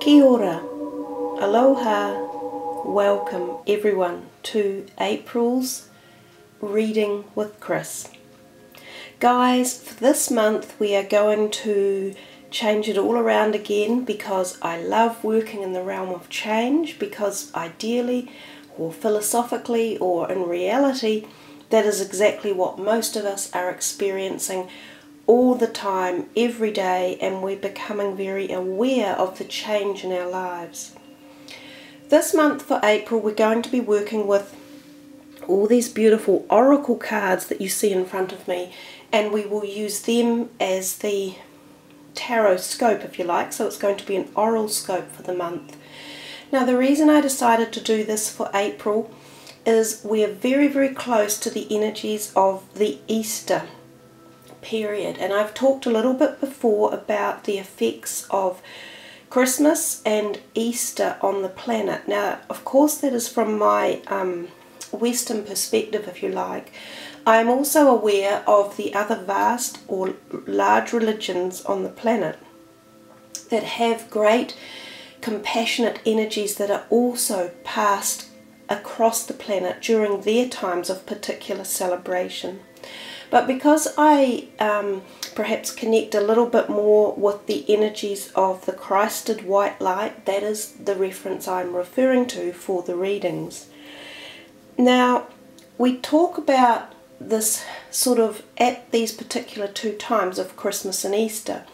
Kia ora, aloha, welcome everyone to April's reading with Chris. Guys, for this month we are going to change it all around again because I love working in the realm of change, because ideally or philosophically or in reality that is exactly what most of us are experiencing all the time, every day, and we're becoming very aware of the change in our lives. This month for April we're going to be working with all these beautiful oracle cards that you see in front of me, and we will use them as the tarot scope, if you like. So it's going to be an oral scope for the month. Now the reason I decided to do this for April is we are very, very close to the energies of the Easter period, and I've talked a little bit before about the effects of Christmas and Easter on the planet. Now of course that is from my Western perspective, if you like. I'm also aware of the other vast or large religions on the planet that have great compassionate energies that are also passed across the planet during their times of particular celebration. But because I perhaps connect a little bit more with the energies of the Christed white light, that is the reference I'm referring to for the readings. Now, we talk about this sort of at these particular two times of Christmas and Easter.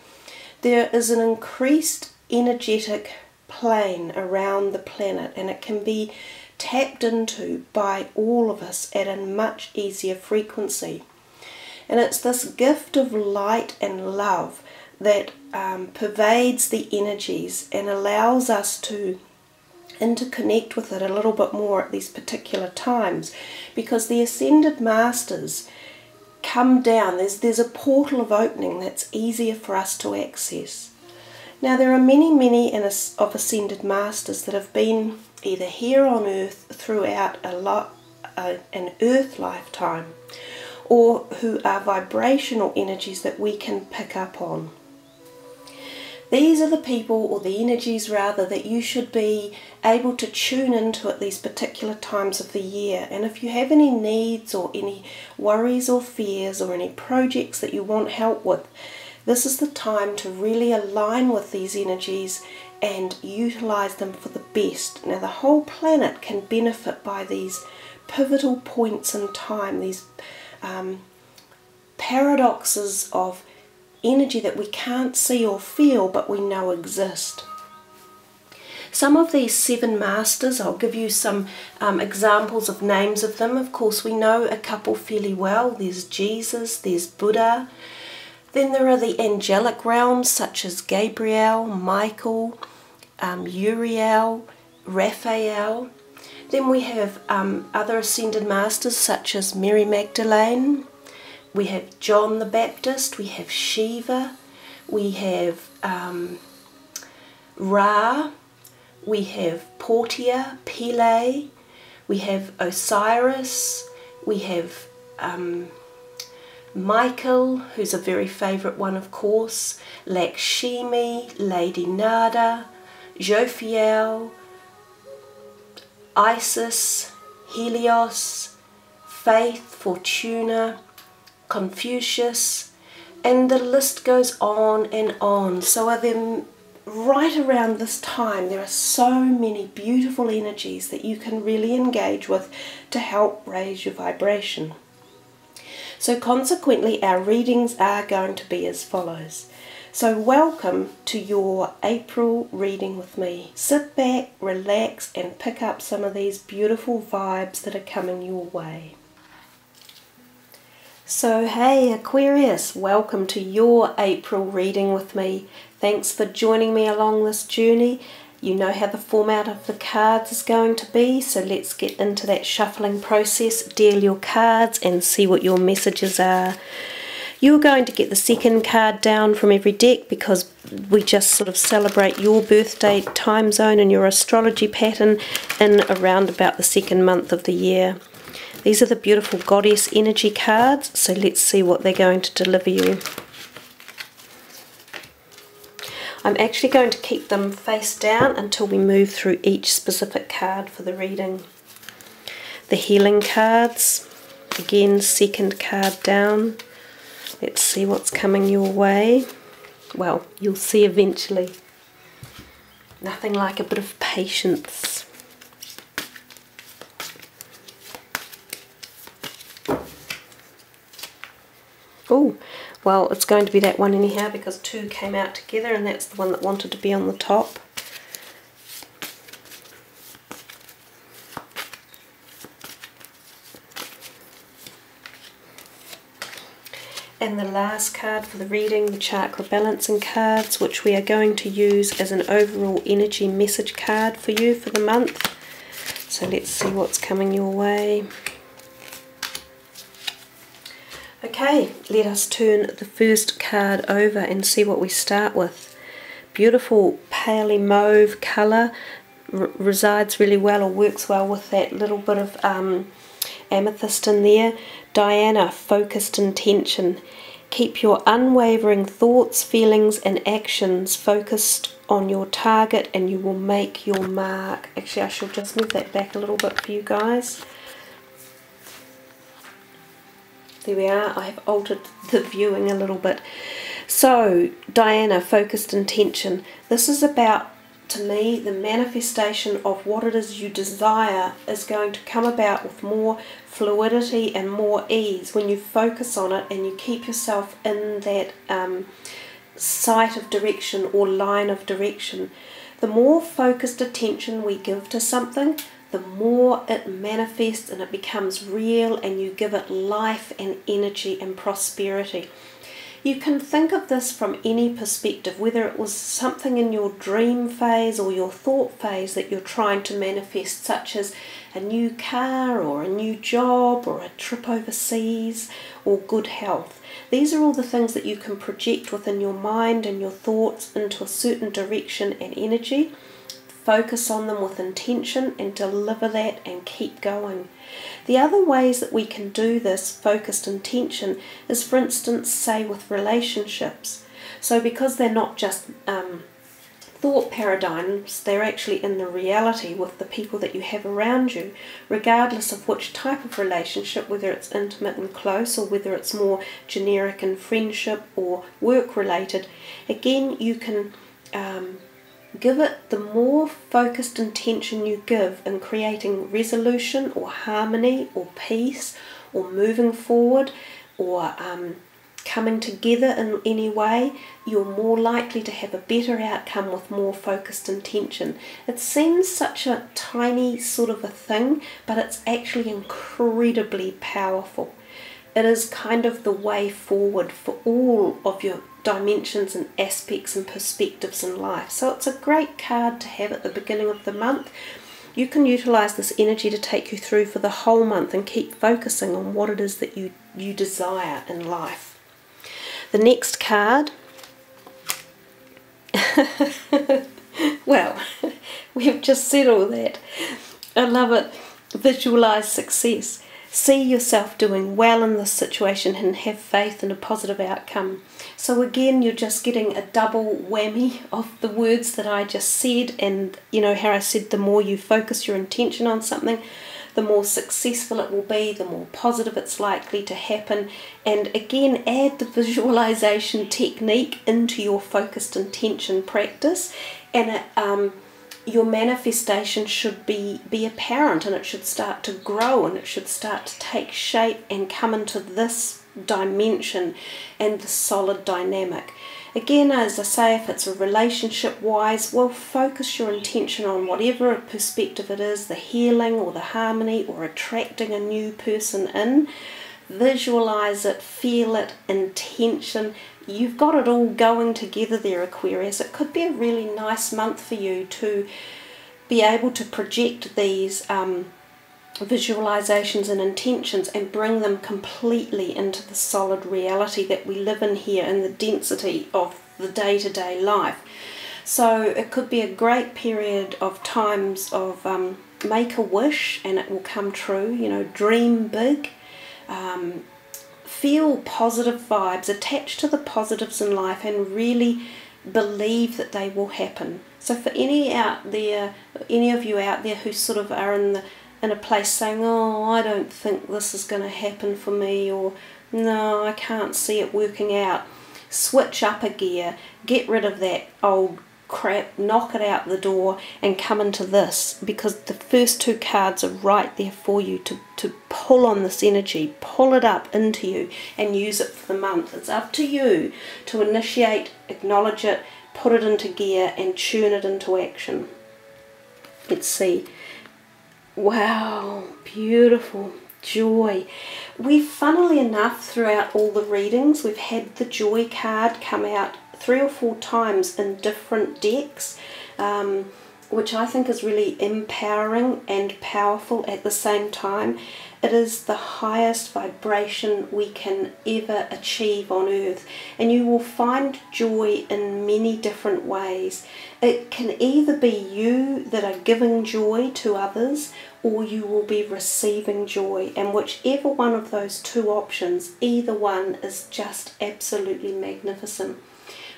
There is an increased energetic plane around the planet, and it can be tapped into by all of us at a much easier frequency. And it's this gift of light and love that pervades the energies and allows us to interconnect with it a little bit more at these particular times, because the ascended masters come down. There's a portal of opening that's easier for us to access. Now there are many of ascended masters that have been either here on earth throughout an earth lifetime, or who are vibrational energies that we can pick up on. These are the people, or the energies rather, that you should be able to tune into at these particular times of the year. And if you have any needs or any worries or fears or any projects that you want help with, this is the time to really align with these energies and utilize them for the best. Now the whole planet can benefit by these pivotal points in time, these paradoxes of energy that we can't see or feel but we know exist. Some of these seven masters, I'll give you some examples of names of them. Of course we know a couple fairly well. There's Jesus, there's Buddha. Then there are the angelic realms such as Gabriel, Michael, Uriel, Raphael. Then we have other ascended masters such as Mary Magdalene. We have John the Baptist. We have Shiva. We have Ra. We have Portia, Pele. We have Osiris. We have Michael, who's a very favourite one of course, Lakshmi, Lady Nada, Jophiel, Isis, Helios, Faith, Fortuna, Confucius, and the list goes on and on. So right around this time there are so many beautiful energies that you can really engage with to help raise your vibration. So consequently our readings are going to be as follows. So welcome to your April reading with me. Sit back, relax, and pick up some of these beautiful vibes that are coming your way. So hey Aquarius, welcome to your April reading with me. Thanks for joining me along this journey. You know how the format of the cards is going to be, so let's get into that shuffling process, deal your cards and see what your messages are. You're going to get the second card down from every deck because we just sort of celebrate your birthday time zone and your astrology pattern in around about the second month of the year. These are the beautiful goddess energy cards, so let's see what they're going to deliver you. I'm actually going to keep them face down until we move through each specific card for the reading. The healing cards, again, second card down. Let's see what's coming your way. Well, you'll see eventually. Nothing like a bit of patience. Oh, well, it's going to be that one anyhow because two came out together and that's the one that wanted to be on the top. And the last card for the reading, the chakra balancing cards, which we are going to use as an overall energy message card for you for the month. So let's see what's coming your way. Okay, let us turn the first card over and see what we start with. Beautiful paley mauve colour, resides really well or works well with that little bit of amethyst in there. Diana, focused intention. Keep your unwavering thoughts, feelings and actions focused on your target and you will make your mark. Actually, I shall just move that back a little bit for you guys. There we are. I've altered the viewing a little bit. So, Diana, focused intention. This is about, to me, the manifestation of what it is you desire is going to come about with more fluidity and more ease when you focus on it and you keep yourself in that sight of direction or line of direction. The more focused attention we give to something, the more it manifests and it becomes real and you give it life and energy and prosperity. You can think of this from any perspective, whether it was something in your dream phase or your thought phase that you're trying to manifest, such as a new car or a new job or a trip overseas or good health. These are all the things that you can project within your mind and your thoughts into a certain direction and energy. Focus on them with intention and deliver that and keep going. The other ways that we can do this focused intention is, for instance, say with relationships. So because they're not just thought paradigms, they're actually in the reality with the people that you have around you, regardless of which type of relationship, whether it's intimate and close or whether it's more generic and friendship or work related. Again, you can give it the more focused intention you give in creating resolution or harmony or peace or moving forward or coming together in any way, you're more likely to have a better outcome with more focused intention. It seems such a tiny sort of a thing, but it's actually incredibly powerful. It is kind of the way forward for all of your dimensions and aspects and perspectives in life. So it's a great card to have at the beginning of the month. You can utilize this energy to take you through for the whole month and keep focusing on what it is that you desire in life. The next card, well, we've just said all that. I love it. Visualize success. See yourself doing well in this situation and have faith in a positive outcome. So again, you're just getting a double whammy of the words that I just said, and you know how I said the more you focus your intention on something, the more successful it will be, the more positive it's likely to happen. And again, add the visualization technique into your focused intention practice, and your manifestation should be apparent, and it should start to grow, and it should start to take shape and come into this dimension and the solid dynamic. Again, as I say, if it's a relationship wise, well, focus your intention on whatever perspective it is, the healing or the harmony or attracting a new person in. Visualize it, feel it, intention. You've got it all going together there, Aquarius. It could be a really nice month for you to be able to project these visualizations and intentions and bring them completely into the solid reality that we live in here in the density of the day-to-day life. So it could be a great period of times of make a wish and it will come true, you know, dream big. Feel positive vibes, attach to the positives in life and really believe that they will happen. So for any of you out there who sort of are in a place saying, oh, I don't think this is going to happen for me, or no, I can't see it working out, switch up a gear, get rid of that old crap, knock it out the door and come into this, because the first two cards are right there for you to pull on this energy, pull it up into you and use it for the month. It's up to you to initiate, acknowledge it, put it into gear and tune it into action. Let's see. Wow, beautiful. Joy. We've, funnily enough, throughout all the readings, we've had the joy card come out 3 or 4 times in different decks, which I think is really empowering and powerful at the same time. It is the highest vibration we can ever achieve on earth, and you will find joy in many different ways. It can either be you that are giving joy to others, or you will be receiving joy, and whichever one of those two options, either one is just absolutely magnificent.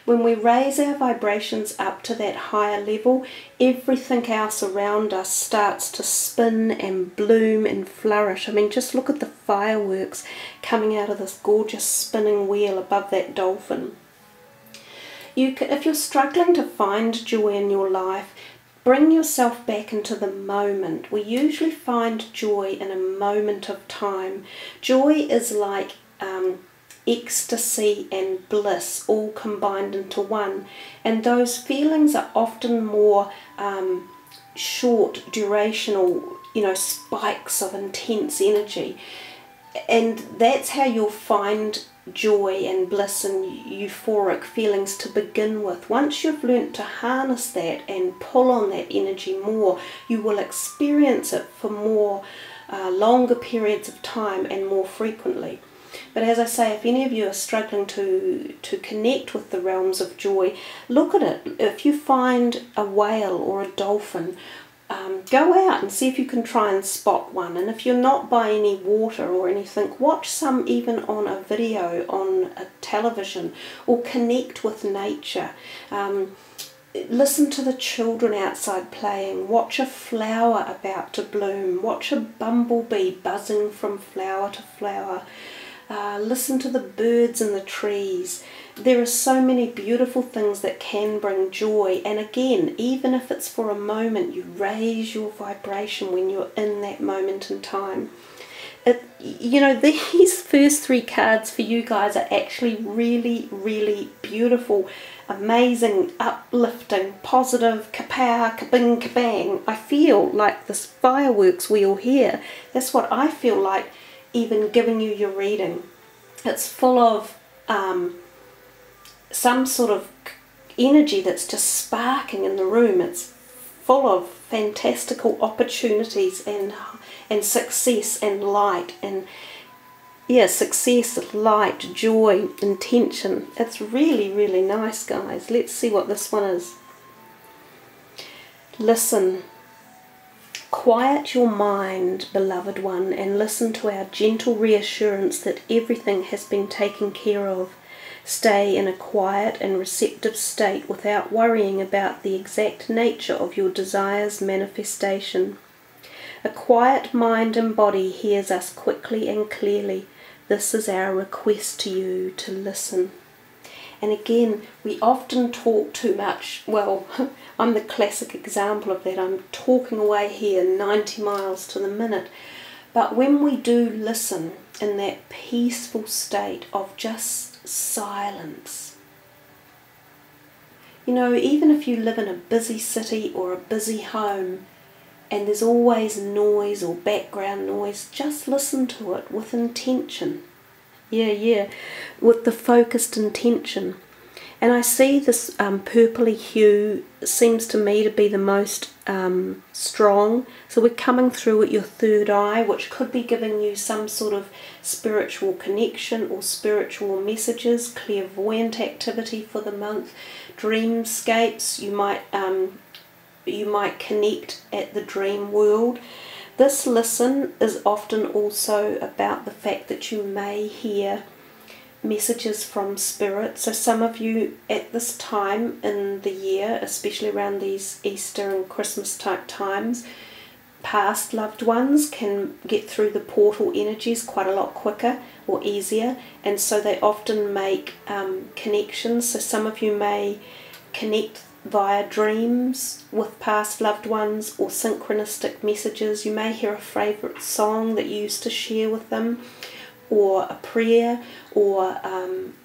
When we raise our vibrations up to that higher level, everything else around us starts to spin and bloom and flourish. I mean, just look at the fireworks coming out of this gorgeous spinning wheel above that dolphin. If you're struggling to find joy in your life, bring yourself back into the moment. We usually find joy in a moment of time. Joy is like ecstasy and bliss all combined into one, and those feelings are often more short durational, spikes of intense energy, and that's how you'll find joy and bliss and euphoric feelings to begin with. Once you've learnt to harness that and pull on that energy more, you will experience it for more longer periods of time and more frequently. But as I say, if any of you are struggling to connect with the realms of joy, look at it. If you find a whale or a dolphin, go out and see if you can try and spot one. And if you're not by any water or anything, watch some even on a video, on a television, or connect with nature. Listen to the children outside playing, watch a flower about to bloom, watch a bumblebee buzzing from flower to flower. Listen to the birds in the trees. There are so many beautiful things that can bring joy, and again, even if it's for a moment, you raise your vibration when you're in that moment in time. These first 3 cards for you guys are actually really, really beautiful, amazing, uplifting, positive, kapow, kabing, kabang. I feel like this fireworks wheel here. That's what I feel like even giving you your reading. It's full of some sort of energy that's just sparking in the room. It's full of fantastical opportunities and success and light, and success, light, joy, intention. It's really, really nice, guys. Let's see what this one is. Listen. Quiet your mind, beloved one, and listen to our gentle reassurance that everything has been taken care of. Stay in a quiet and receptive state without worrying about the exact nature of your desire's manifestation. A quiet mind and body hears us quickly and clearly. This is our request to you to listen. And again, we often talk too much. Well, I'm the classic example of that. I'm talking away here 90 miles to the minute. But when we do listen in that peaceful state of just silence, even if you live in a busy city or a busy home and there's always noise or background noise, just listen to it with intention. With the focused intention. And I see this purpley hue seems to me to be the most strong. So we're coming through at your third eye, which could be giving you some sort of spiritual connection or spiritual messages, clairvoyant activity for the month, dreamscapes. You might connect at the dream world. This listen is often also about the fact that you may hear messages from Spirit. So some of you at this time in the year, especially around these Easter and Christmas type times, past loved ones can get through the portal energies quite a lot quicker or easier, and so they often make connections. So some of you may connect via dreams with past loved ones or synchronistic messages. You may hear a favourite song that you used to share with them, or a prayer, or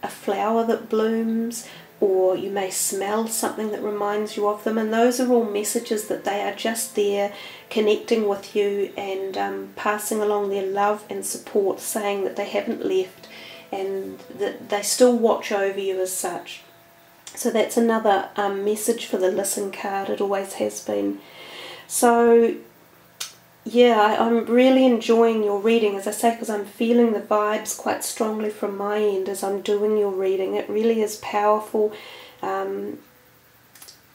a flower that blooms, or you may smell something that reminds you of them, and those are all messages that they are just there connecting with you and passing along their love and support, saying that they haven't left and that they still watch over you as such. So that's another message for the listen card. It always has been. So yeah, I'm really enjoying your reading, as I say, because I'm feeling the vibes quite strongly from my end as I'm doing your reading. It really is powerful.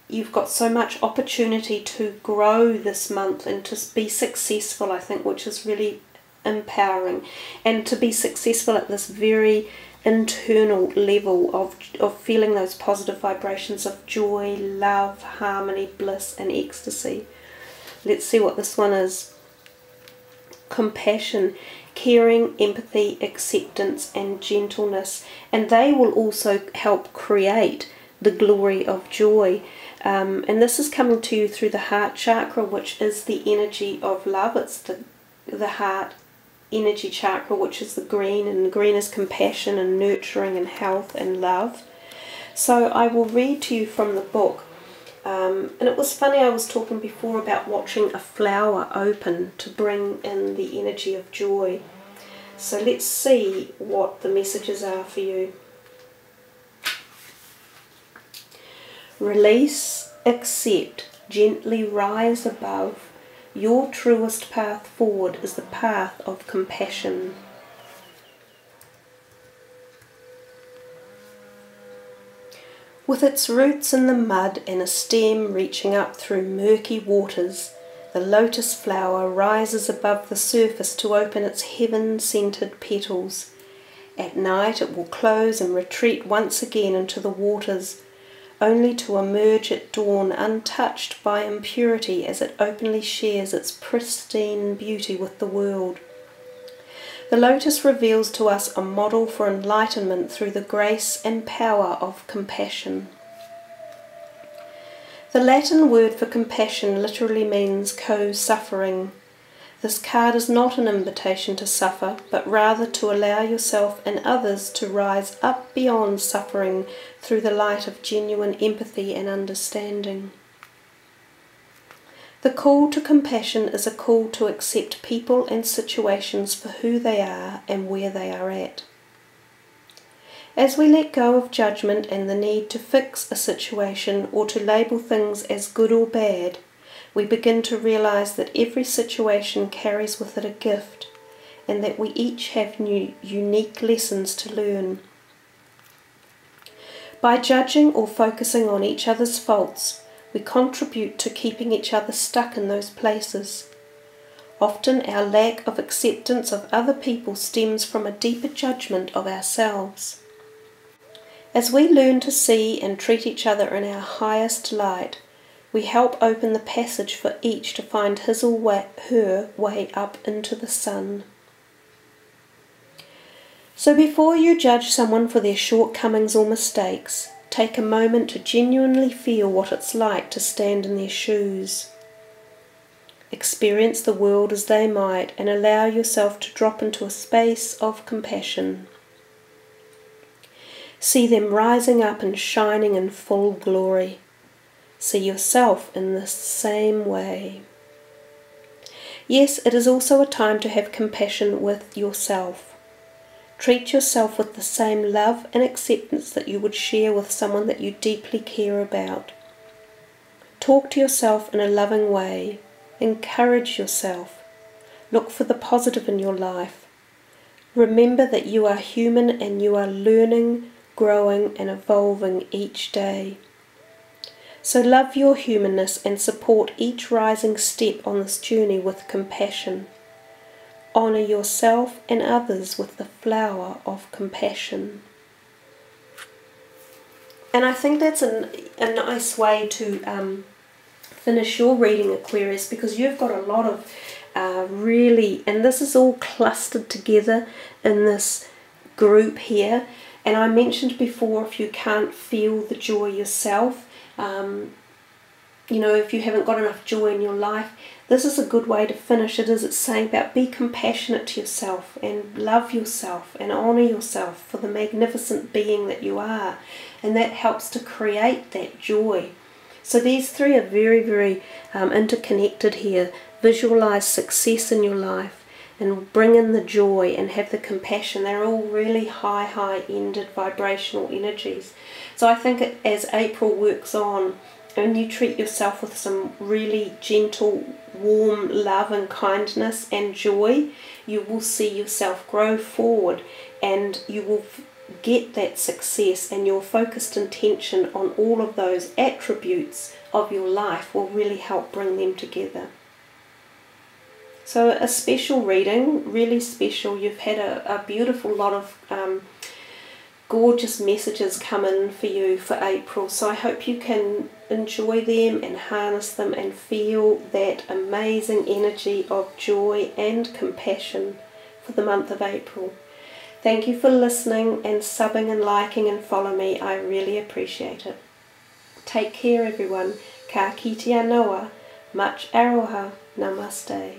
You've got so much opportunity to grow this month and to be successful, I think, which is really empowering. And to be successful at this very internal level of feeling those positive vibrations of joy, love, harmony, bliss and ecstasy. Let's see what this one is. Compassion, caring, empathy, acceptance and gentleness, and they will also help create the glory of joy. And this is coming to you through the heart chakra, which is the energy of love. It's the heart energy chakra, which is the green, and the green is compassion and nurturing and health and love. So I will read to you from the book. And it was funny, I was talking before about watching a flower open to bring in the energy of joy. So let's see what the messages are for you. Release, accept, gently rise above. Your truest path forward is the path of compassion. With its roots in the mud and a stem reaching up through murky waters, the lotus flower rises above the surface to open its heaven-scented petals. At night it will close and retreat once again into the waters, only to emerge at dawn untouched by impurity as it openly shares its pristine beauty with the world. The lotus reveals to us a model for enlightenment through the grace and power of compassion. The Latin word for compassion literally means co-suffering. This card is not an invitation to suffer, but rather to allow yourself and others to rise up beyond suffering through the light of genuine empathy and understanding. The call to compassion is a call to accept people and situations for who they are and where they are at. As we let go of judgment and the need to fix a situation or to label things as good or bad, we begin to realize that every situation carries with it a gift, and that we each have unique lessons to learn. By judging or focusing on each other's faults, we contribute to keeping each other stuck in those places. Often our lack of acceptance of other people stems from a deeper judgment of ourselves. As we learn to see and treat each other in our highest light, we help open the passage for each to find his or her way up into the sun. So before you judge someone for their shortcomings or mistakes, take a moment to genuinely feel what it's like to stand in their shoes. Experience the world as they might and allow yourself to drop into a space of compassion. See them rising up and shining in full glory. See yourself in the same way. Yes, it is also a time to have compassion with yourself. Treat yourself with the same love and acceptance that you would share with someone that you deeply care about. Talk to yourself in a loving way. Encourage yourself. Look for the positive in your life. Remember that you are human and you are learning, growing and evolving each day. So love your humanness and support each rising step on this journey with compassion. Honour yourself and others with the flower of compassion. And I think that's a nice way to finish your reading, Aquarius, because you've got a lot of really, and this is all clustered together in this group here. And I mentioned before, if you can't feel the joy yourself, you know, if you haven't got enough joy in your life, this is a good way to finish it, as it's saying about be compassionate to yourself and love yourself and honour yourself for the magnificent being that you are. And that helps to create that joy. So these three are very, very interconnected here. Visualise success in your life and bring in the joy and have the compassion. They're all really high-ended vibrational energies. So I think as April works on, and you treat yourself with some really gentle, warm love and kindness and joy, you will see yourself grow forward, and you will get that success, and your focused intention on all of those attributes of your life will really help bring them together. So a special reading, really special. You've had a beautiful lot of gorgeous messages come in for you for April, so I hope you can enjoy them and harness them and feel that amazing energy of joy and compassion for the month of April. Thank you for listening and subbing and liking and follow me. I really appreciate it. Take care, everyone. Ka kite anoa. Much aroha. Namaste.